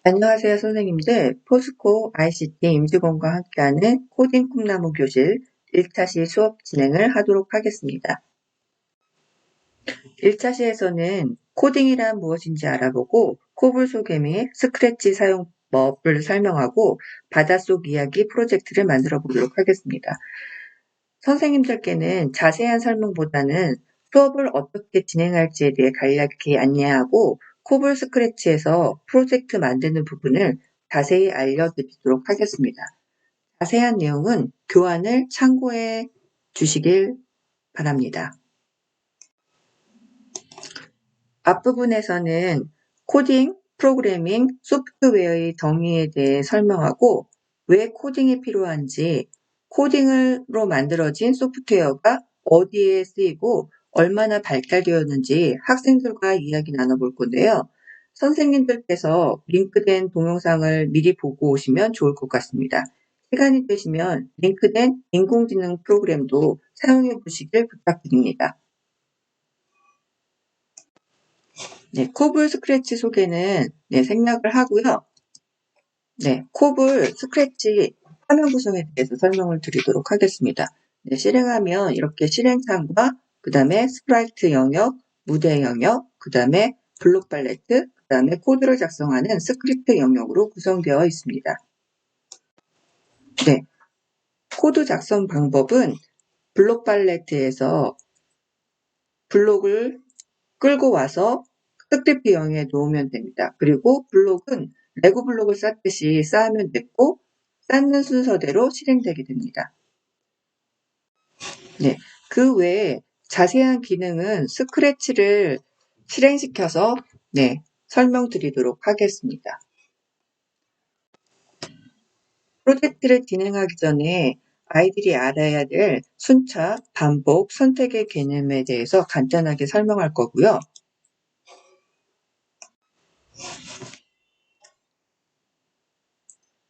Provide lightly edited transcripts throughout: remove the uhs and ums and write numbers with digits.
안녕하세요, 선생님들. 포스코 ICT 임직원과 함께하는 코딩 꿈나무 교실 1차시 수업 진행을 하도록 하겠습니다. 1차시에서는 코딩이란 무엇인지 알아보고 코블 소개 및 스크래치 사용법을 설명하고 바닷속 이야기 프로젝트를 만들어 보도록 하겠습니다. 선생님들께는 자세한 설명보다는 수업을 어떻게 진행할지에 대해 간략히 안내하고 코블 스크래치에서 프로젝트 만드는 부분을 자세히 알려드리도록 하겠습니다. 자세한 내용은 교환을 참고해 주시길 바랍니다. 앞부분에서는 코딩, 프로그래밍, 소프트웨어의 정의에 대해 설명하고 왜 코딩이 필요한지, 코딩으로 만들어진 소프트웨어가 어디에 쓰이고 얼마나 발달되었는지 학생들과 이야기 나눠볼 건데요. 선생님들께서 링크된 동영상을 미리 보고 오시면 좋을 것 같습니다. 시간이 되시면 링크된 인공지능 프로그램도 사용해 보시길 부탁드립니다. 네, 코블 스크래치 소개는 생략을 하고요. 코블 스크래치 화면 구성에 대해서 설명을 드리도록 하겠습니다. 실행하면 이렇게 실행창과 그 다음에 스프라이트 영역, 무대 영역, 그 다음에 블록 팔레트, 그 다음에 코드를 작성하는 스크립트 영역으로 구성되어 있습니다. 코드 작성 방법은 블록 팔레트에서 블록을 끌고 와서 스크립트 영역에 놓으면 됩니다. 그리고 블록은 레고 블록을 쌓듯이 쌓으면 됐고 쌓는 순서대로 실행되게 됩니다. 그 외에 자세한 기능은 스크래치를 실행시켜서 설명드리도록 하겠습니다. 프로젝트를 진행하기 전에 아이들이 알아야 될 순차, 반복, 선택의 개념에 대해서 간단하게 설명할 거고요.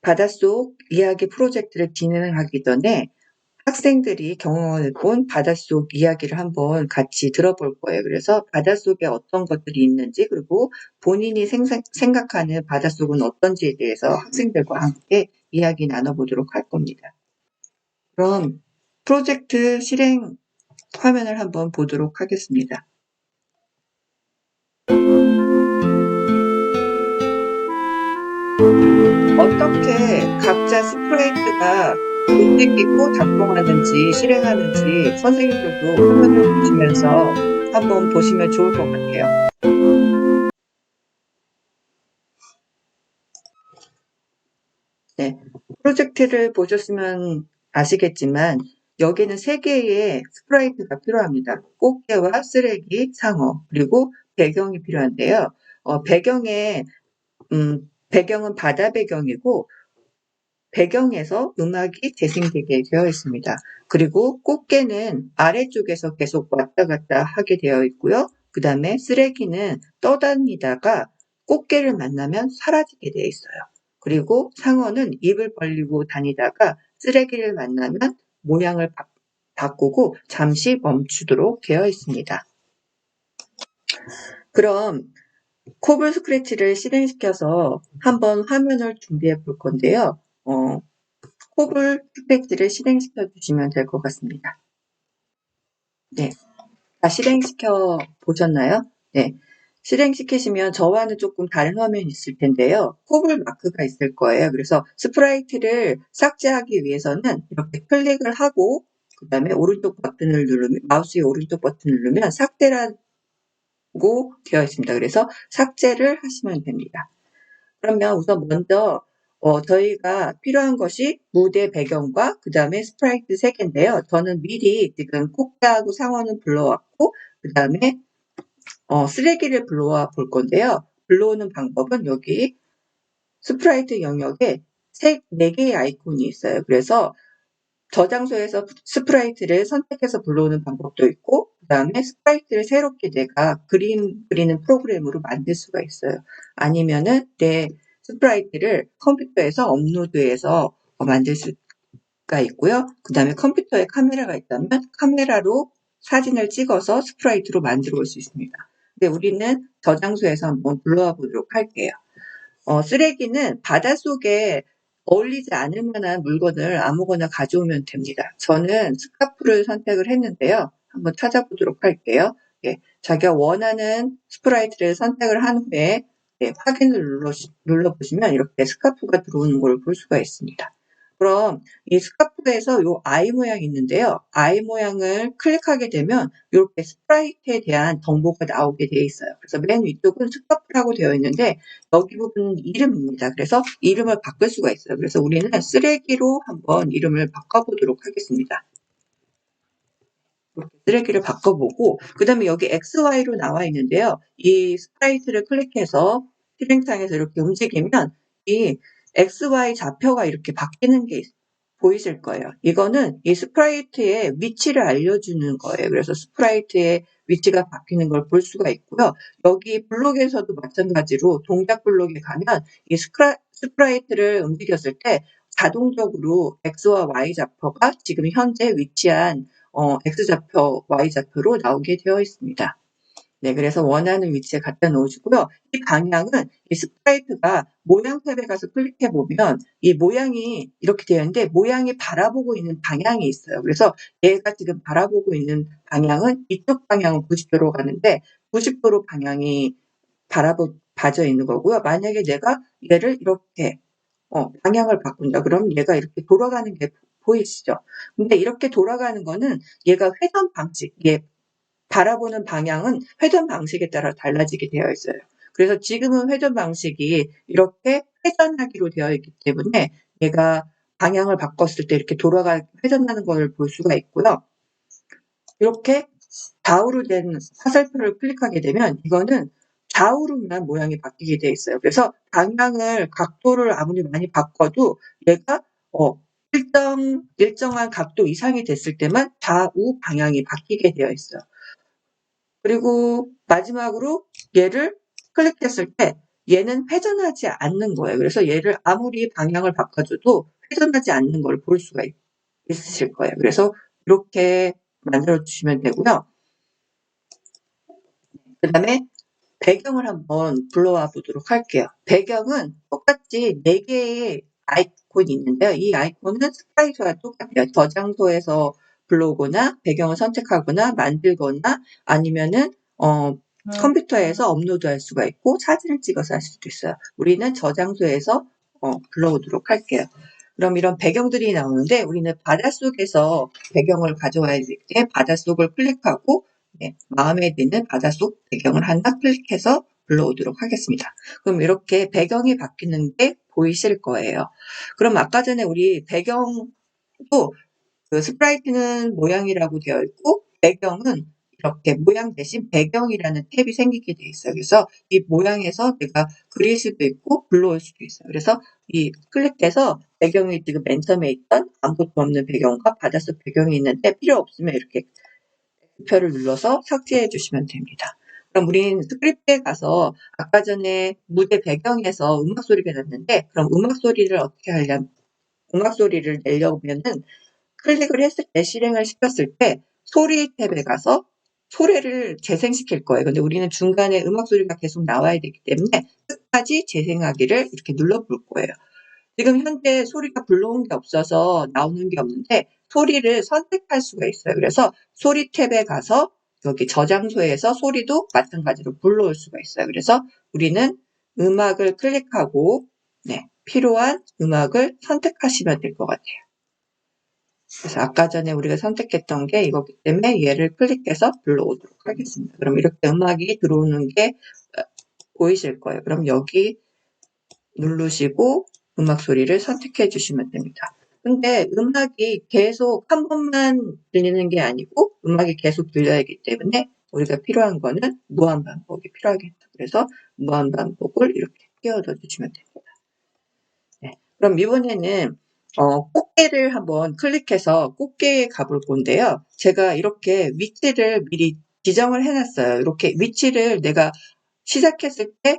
바닷속 이야기 프로젝트를 진행하기 전에 학생들이 경험해본 바닷속 이야기를 한번 같이 들어볼 거예요. 그래서 바닷속에 어떤 것들이 있는지, 그리고 본인이 생각하는 바닷속은 어떤지에 대해서 학생들과 함께 이야기 나눠보도록 할 겁니다. 그럼 프로젝트 실행 화면을 한번 보도록 하겠습니다. 어떻게 각자 스프레이트가 움직이고 작동하는지 실행하는지 선생님들도 화면을 보시면서 한번 보시면 좋을 것 같아요. 프로젝트를 보셨으면 아시겠지만 여기는 3개의 스프라이트가 필요합니다. 꽃게와 쓰레기, 상어, 그리고 배경이 필요한데요. 배경은 바다 배경이고 배경에서 음악이 재생되게 되어 있습니다. 그리고 꽃게는 아래쪽에서 계속 왔다 갔다 하게 되어 있고요. 그 다음에 쓰레기는 떠다니다가 꽃게를 만나면 사라지게 되어 있어요. 그리고 상어는 입을 벌리고 다니다가 쓰레기를 만나면 모양을 바꾸고 잠시 멈추도록 되어 있습니다. 그럼 코블 스크래치를 실행시켜서 한번 화면을 준비해 볼 건데요. 코블 스크래치를 실행시켜 주시면 될 것 같습니다. 다 실행시켜 보셨나요? 실행시키시면 저와는 조금 다른 화면이 있을 텐데요. 코블 마크가 있을 거예요. 그래서 스프라이트를 삭제하기 위해서는 이렇게 클릭을 하고 그 다음에 오른쪽 버튼을 누르면 마우스의 오른쪽 버튼을 누르면 삭제라고 되어 있습니다. 그래서 삭제를 하시면 됩니다. 그러면 우선 먼저 저희가 필요한 것이 무대 배경과 그 다음에 스프라이트 3개인데요. 저는 미리 지금 꽃게하고 상어는 불러왔고 그 다음에 쓰레기를 불러와 볼 건데요. 불러오는 방법은 여기 스프라이트 영역에 4개의 아이콘이 있어요. 그래서 저장소에서 스프라이트를 선택해서 불러오는 방법도 있고 그 다음에 스프라이트를 새롭게 내가 그리는 프로그램으로 만들 수가 있어요. 아니면은 내 스프라이트를 컴퓨터에서 업로드해서 만들 수가 있고요. 그 다음에 컴퓨터에 카메라가 있다면 카메라로 사진을 찍어서 스프라이트로 만들어 볼 수 있습니다. 근데 우리는 저장소에서 한번 불러와 보도록 할게요. 쓰레기는 바닷속에 어울리지 않을 만한 물건을 아무거나 가져오면 됩니다. 저는 스카프를 선택을 했는데요. 한번 찾아보도록 할게요. 예, 자기가 원하는 스프라이트를 선택을 한 후에 확인을 눌러보시면 이렇게 스카프가 들어오는 걸 볼 수가 있습니다. 그럼 이 스카프에서 요 아이 모양이 있는데요. 아이 모양을 클릭하게 되면 이렇게 스프라이트에 대한 정보가 나오게 되어 있어요. 그래서 맨 위쪽은 스카프라고 되어 있는데 여기 부분은 이름입니다. 그래서 이름을 바꿀 수가 있어요. 그래서 우리는 쓰레기로 한번 이름을 바꿔보도록 하겠습니다. 쓰레기를 바꿔보고 그 다음에 여기 XY로 나와 있는데요. 이 스프라이트를 클릭해서 실행창에서 이렇게 움직이면 이 XY 좌표가 이렇게 바뀌는 게 보이실 거예요. 이거는 이 스프라이트의 위치를 알려주는 거예요. 그래서 스프라이트의 위치가 바뀌는 걸 볼 수가 있고요. 여기 블록에서도 마찬가지로 동작 블록에 가면 이 스프라이트를 움직였을 때 자동적으로 X와 Y 좌표가 지금 현재 위치한 X좌표, Y좌표로 나오게 되어 있습니다. 네, 그래서 원하는 위치에 갖다 놓으시고요. 이 방향은 이 스프라이트가 모양 탭에 가서 클릭해 보면 이 모양이 이렇게 되어 있는데 모양이 바라보고 있는 방향이 있어요. 그래서 얘가 지금 바라보고 있는 방향은 이쪽 방향은 90도로 가는데 90도로 방향이 봐져 있는 거고요. 만약에 내가 얘를 이렇게 방향을 바꾼다. 그럼 얘가 이렇게 돌아가는 게 보이시죠? 근데 이렇게 돌아가는 거는 얘가 회전 방식, 얘 바라보는 방향은 회전 방식에 따라 달라지게 되어 있어요. 그래서 지금은 회전 방식이 이렇게 회전하기로 되어 있기 때문에 얘가 방향을 바꿨을 때 이렇게 회전하는 걸 볼 수가 있고요. 이렇게 좌우로 된 화살표를 클릭하게 되면 이거는 좌우로만 모양이 바뀌게 되어 있어요. 그래서 방향을 각도를 아무리 많이 바꿔도 얘가 일정한 각도 이상이 됐을 때만 좌우 방향이 바뀌게 되어 있어요. 그리고 마지막으로 얘를 클릭했을 때 얘는 회전하지 않는 거예요. 그래서 얘를 아무리 방향을 바꿔줘도 회전하지 않는 걸 볼 수가 있으실 거예요. 그래서 이렇게 만들어 주시면 되고요. 그 다음에 배경을 한번 불러와 보도록 할게요. 배경은 똑같이 4개의 아이콘이 있는데요. 이 아이콘은 스프라이트와 똑같아요. 저장소에서 불러오거나 배경을 선택하거나 만들거나 아니면은 컴퓨터에서 업로드할 수가 있고 사진을 찍어서 할 수도 있어요. 우리는 저장소에서 불러오도록 할게요. 그럼 이런 배경들이 나오는데 우리는 바닷속에서 배경을 가져와야 될 때 바닷속을 클릭하고 마음에 드는 바닷속 배경을 하나 클릭해서 불러오도록 하겠습니다. 그럼 이렇게 배경이 바뀌는 게 보이실 거예요. 그럼 아까 전에 우리 배경도 그 스프라이트는 모양이라고 되어 있고 배경은 이렇게 모양 대신 배경이라는 탭이 생기게 되어 있어요. 그래서 이 모양에서 내가 그릴 수도 있고 불러올 수도 있어요. 그래서 이 클릭해서 배경이 지금 맨 처음에 있던 아무것도 없는 배경과 바닷속 배경이 있는데 필요 없으면 이렇게 표를 눌러서 삭제해 주시면 됩니다. 그럼 우린 스크립트에 가서 아까 전에 무대 배경에서 음악 소리가 났는데 그럼 음악 소리를 어떻게 하려면 음악 소리를 내려면은 클릭을 했을 때 실행을 시켰을 때 소리 탭에 가서 소리를 재생시킬 거예요. 근데 우리는 중간에 음악 소리가 계속 나와야 되기 때문에 끝까지 재생하기를 이렇게 눌러볼 거예요. 지금 현재 소리가 불러온 게 없어서 나오는 게 없는데 소리를 선택할 수가 있어요. 그래서 소리 탭에 가서 여기 저장소에서 소리도 마찬가지로 불러올 수가 있어요. 그래서 우리는 음악을 클릭하고 필요한 음악을 선택하시면 될 것 같아요. 그래서 아까 전에 우리가 선택했던 게 이거기 때문에 얘를 클릭해서 불러오도록 하겠습니다. 그럼 이렇게 음악이 들어오는 게 보이실 거예요. 그럼 여기 누르시고 음악 소리를 선택해 주시면 됩니다. 근데 음악이 계속 한 번만 들리는 게 아니고 음악이 계속 들려야 하기 때문에 우리가 필요한 거는 무한 반복이 필요하겠죠. 그래서 무한 반복을 이렇게 끼워넣어 주시면 됩니다. 네. 그럼 이번에는 꽃게를 한번 클릭해서 꽃게에 가볼 건데요. 제가 이렇게 위치를 미리 지정을 해놨어요. 이렇게 위치를 내가 시작했을 때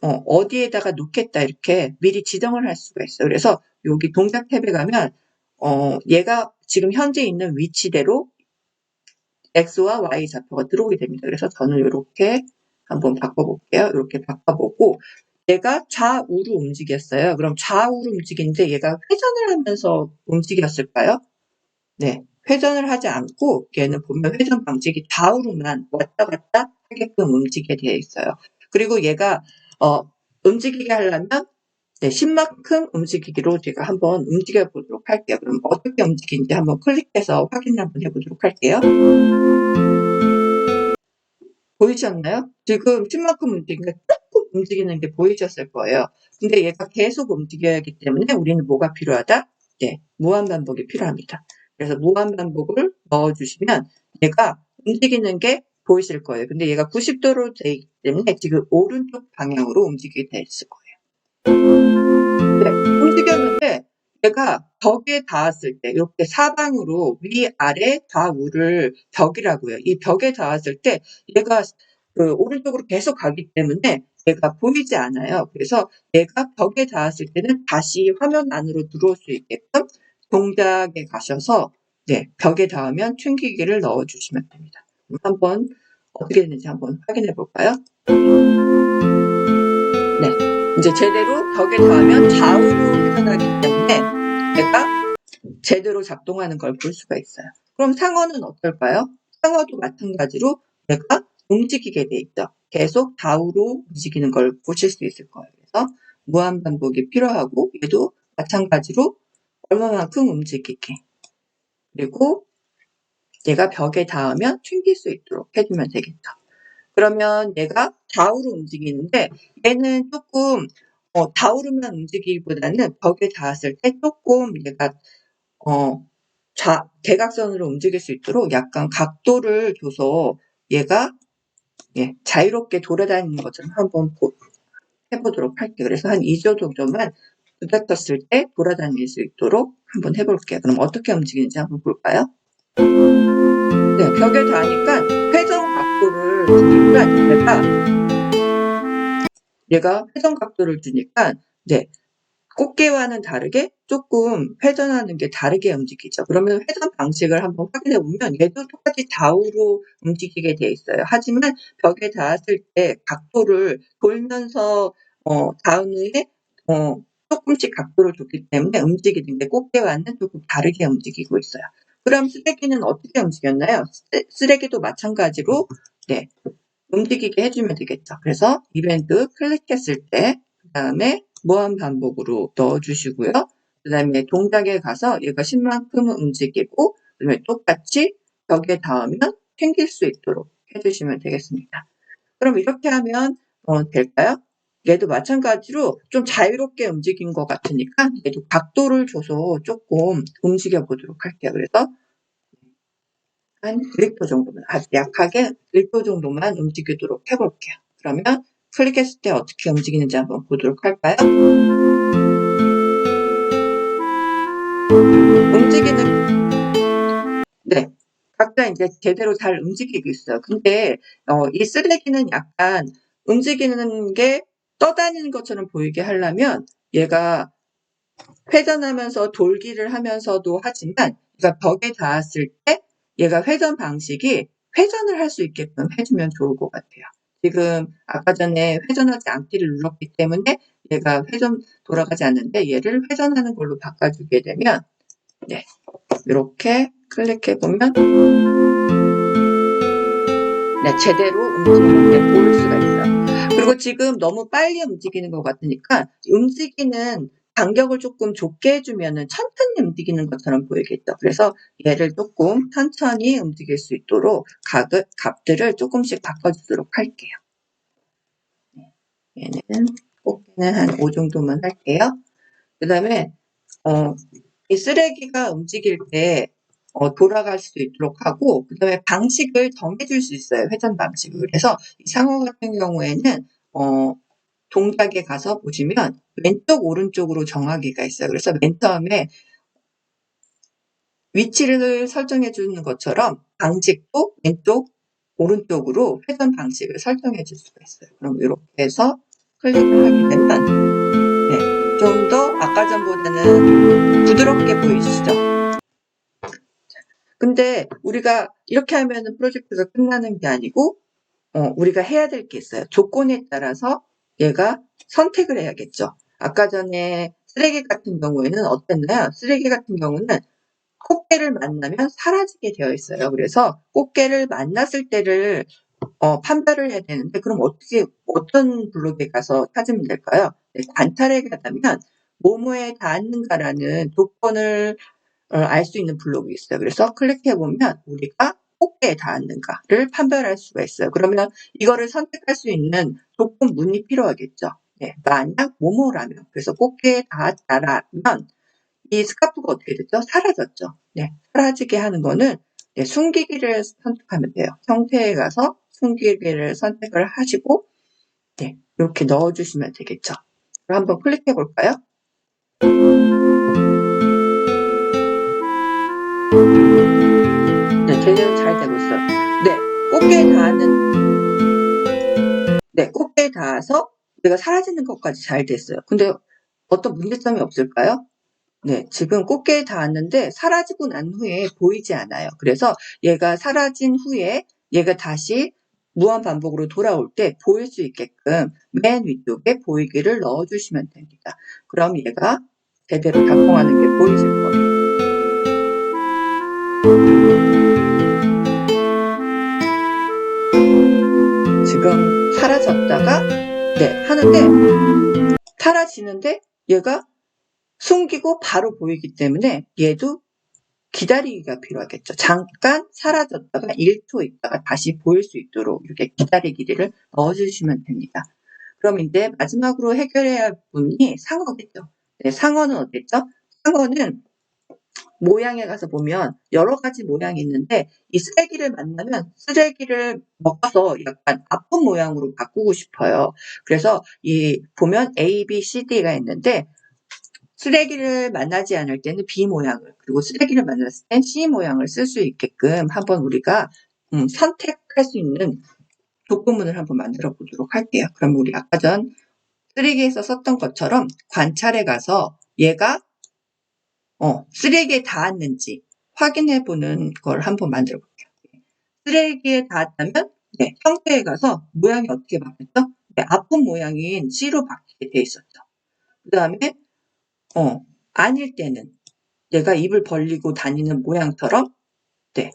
어디에다가 놓겠다 이렇게 미리 지정을 할 수가 있어요. 그래서 여기 동작 탭에 가면 얘가 지금 현재 있는 위치대로 X와 Y 좌표가 들어오게 됩니다. 그래서 저는 이렇게 한번 바꿔볼게요. 이렇게 바꿔보고 얘가 좌우로 움직였어요. 그럼 좌우로 움직이는데 얘가 회전을 하면서 움직였을까요? 네. 회전을 하지 않고 얘는 보면 회전 방식이 좌우로만 왔다 갔다 하게끔 움직이게 되어 있어요. 그리고 얘가 움직이게 하려면 네, 10만큼 움직이기로 제가 한번 움직여 보도록 할게요. 그럼 어떻게 움직이는지 한번 클릭해서 확인 한번 해보도록 할게요. 보이셨나요? 지금 10만큼 움직이니까 조금 움직이는 게 보이셨을 거예요. 근데 얘가 계속 움직여야 하기 때문에 우리는 뭐가 필요하다? 네, 무한반복이 필요합니다. 그래서 무한반복을 넣어주시면 얘가 움직이는 게 보이실 거예요. 근데 얘가 90도로 되어 있기 때문에 지금 오른쪽 방향으로 움직이게 돼 있을 거예요. 네, 움직였는데 얘가 벽에 닿았을 때 이렇게 사방으로 위아래 좌우를 벽이라고요. 이 벽에 닿았을 때 얘가 그 오른쪽으로 계속 가기 때문에 얘가 보이지 않아요. 그래서 얘가 벽에 닿았을 때는 다시 화면 안으로 들어올 수 있게끔 동작에 가셔서 네, 벽에 닿으면 튕기기를 넣어주시면 됩니다. 한번 어떻게 되는지 한번 확인해 볼까요? 네, 이제 제대로 벽에 닿으면 좌우로 회전하기 때문에 얘가 제대로 작동하는 걸 볼 수가 있어요. 그럼 상어는 어떨까요? 상어도 마찬가지로 얘가 움직이게 돼 있죠. 계속 좌우로 움직이는 걸 보실 수 있을 거예요. 그래서 무한 반복이 필요하고 얘도 마찬가지로 얼마만큼 움직이게 그리고 얘가 벽에 닿으면 튕길 수 있도록 해주면 되겠죠. 그러면 얘가 좌우로 움직이는데 얘는 조금 좌우로만 움직이기보다는 벽에 닿았을 때 조금 얘가 대각선으로 움직일 수 있도록 약간 각도를 줘서 얘가 예, 자유롭게 돌아다니는 것처럼 한번 해보도록 할게요. 그래서 한 2조 정도만 부닥쳤을 때 돌아다닐 수 있도록 한번 해볼게요. 그럼 어떻게 움직이는지 한번 볼까요? 네, 벽에 닿으니까 회전 각도를 주니까 얘가 회전 각도를 주니까 네, 꽃게와는 다르게 조금 회전하는 게 다르게 움직이죠. 그러면 회전 방식을 한번 확인해 보면 얘도 똑같이 좌우로 움직이게 돼 있어요. 하지만 벽에 닿았을 때 각도를 돌면서 닿은 후에 조금씩 각도를 줬기 때문에 움직이는 게 꽃게와는 조금 다르게 움직이고 있어요. 그럼 쓰레기는 어떻게 움직였나요? 쓰레기도 마찬가지로 네, 움직이게 해주면 되겠죠. 그래서 이벤트 클릭했을 때 그다음에 무한 반복으로 넣어주시고요. 그 다음에 동작에 가서 얘가 10만큼 움직이고 그다음에 똑같이 벽에 닿으면 튕길 수 있도록 해주시면 되겠습니다. 그럼 이렇게 하면 될까요? 얘도 마찬가지로 좀 자유롭게 움직인 것 같으니까 얘도 각도를 줘서 조금 움직여 보도록 할게요. 그래서 한 1도 정도만, 아주 약하게 1도 정도만 움직이도록 해볼게요. 그러면 클릭했을 때 어떻게 움직이는지 한번 보도록 할까요? 움직이는, 네. 각자 이제 제대로 잘 움직이고 있어요. 근데, 이 쓰레기는 약간 움직이는 게 떠다니는 것처럼 보이게 하려면 얘가 회전하면서 돌기를 하면서도 하지만 얘가 벽에 닿았을 때 얘가 회전 방식이 회전을 할 수 있게끔 해주면 좋을 것 같아요. 지금 아까 전에 회전하지 않기를 눌렀기 때문에 얘가 회전 돌아가지 않는데 얘를 회전하는 걸로 바꿔주게 되면 네, 이렇게 클릭해 보면 네, 제대로 움직이는 게 보일 수가 있어요. 그리고 지금 너무 빨리 움직이는 것 같으니까 움직이는 간격을 조금 좁게 해주면은 천천히 움직이는 것처럼 보이겠죠. 그래서 얘를 조금 천천히 움직일 수 있도록 값들을 조금씩 바꿔주도록 할게요. 얘는 꽃게는 한 5 정도만 할게요. 그 다음에 이 쓰레기가 움직일 때 돌아갈 수 있도록 하고 그 다음에 방식을 정해줄 수 있어요. 회전 방식을. 그래서 이 상어 같은 경우에는 동작에 가서 보시면 왼쪽 오른쪽으로 정하기가 있어요. 그래서 맨 처음에 위치를 설정해 주는 것처럼 방식도 왼쪽 오른쪽으로 회전 방식을 설정해 줄 수가 있어요. 그럼 이렇게 해서 클릭을 하게 되면 네, 좀 더 아까 전보다는 부드럽게 보이시죠? 근데 우리가 이렇게 하면은 프로젝트가 끝나는 게 아니고 우리가 해야 될 게 있어요. 조건에 따라서 얘가 선택을 해야겠죠. 아까 전에 쓰레기 같은 경우에는 어땠나요? 쓰레기 같은 경우는 꽃게를 만나면 사라지게 되어 있어요. 그래서 꽃게를 만났을 때를 판별을 해야 되는데, 그럼 어떤 블록에 가서 찾으면 될까요? 네, 관찰에 가면 뭐뭐에 닿았는가라는 조건을 알 수 있는 블록이 있어요. 그래서 클릭해보면 우리가 꽃게에 닿았는가를 판별할 수가 있어요. 그러면 이거를 선택할 수 있는 조건문이 필요하겠죠. 네, 만약 뭐뭐라면, 그래서 꽃게에 닿았다라면 이 스카프가 어떻게 됐죠? 사라졌죠. 네, 사라지게 하는 거는 네, 숨기기를 선택하면 돼요. 형태에 가서 숨기기를 선택을 하시고 네, 이렇게 넣어주시면 되겠죠. 그럼 한번 클릭해 볼까요? 네, 제대로 잘 되고 있어요. 네, 꽃게에 닿아서 얘가 사라지는 것까지 잘 됐어요. 근데 어떤 문제점이 없을까요? 네, 지금 꽃게에 닿았는데 사라지고 난 후에 보이지 않아요. 그래서 얘가 사라진 후에 얘가 다시 무한 반복으로 돌아올 때 보일 수 있게끔 맨 위쪽에 보이기를 넣어주시면 됩니다. 그럼 얘가 제대로 작동하는 게 보이실 거예요. 지금 사라졌다가 네, 하는데 사라지는데 얘가 숨기고 바로 보이기 때문에 얘도 기다리기가 필요하겠죠. 잠깐 사라졌다가 1초 있다가 다시 보일 수 있도록 이렇게 기다리기를 넣어주시면 됩니다. 그럼 이제 마지막으로 해결해야 할 부분이 상어겠죠. 네, 상어는 어땠죠? 상어는 모양에 가서 보면 여러 가지 모양이 있는데 이 쓰레기를 만나면 쓰레기를 먹어서 약간 아픈 모양으로 바꾸고 싶어요. 그래서 이 보면 A, B, C, D가 있는데 쓰레기를 만나지 않을 때는 B 모양을, 그리고 쓰레기를 만났을 땐 C 모양을 쓸 수 있게끔 한번 우리가 선택할 수 있는 조건문을 한번 만들어 보도록 할게요. 그럼 우리 아까 전 쓰레기에서 썼던 것처럼 관찰에 가서 얘가 쓰레기에 닿았는지 확인해 보는 걸 한번 만들어 볼게요. 쓰레기에 닿았다면 네, 형태에 가서 모양이 어떻게 바뀌었죠? 네, 아픈 모양인 C로 바뀌게 돼 있었죠. 그 다음에 아닐 때는 얘가 입을 벌리고 다니는 모양처럼 네,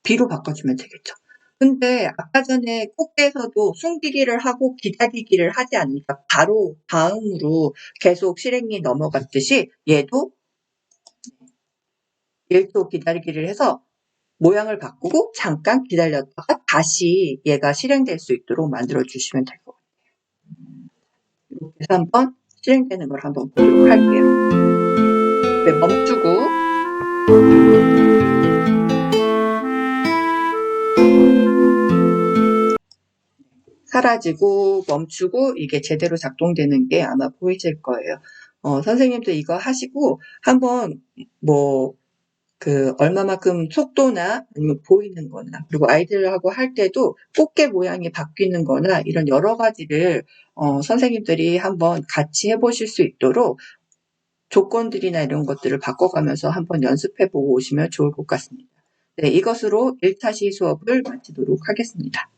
B로 바꿔주면 되겠죠. 근데 아까 전에 꽃게에서도 숨기기를 하고 기다리기를 하지 않으니까 바로 다음으로 계속 실행이 넘어갔듯이 얘도 1초 기다리기를 해서 모양을 바꾸고 잠깐 기다렸다가 다시 얘가 실행될 수 있도록 만들어 주시면 될 것 같아요. 이렇게 해서 한번 실행되는 걸 한번 보도록 할게요. 네, 멈추고 사라지고 멈추고 이게 제대로 작동되는 게 아마 보이실 거예요. 선생님도 이거 하시고 한번 얼마만큼 속도나 아니면 보이는 거나, 그리고 아이들하고 할 때도 꽃게 모양이 바뀌는 거나 이런 여러 가지를 선생님들이 한번 같이 해보실 수 있도록 조건들이나 이런 것들을 바꿔가면서 한번 연습해보고 오시면 좋을 것 같습니다. 네, 이것으로 1타시 수업을 마치도록 하겠습니다.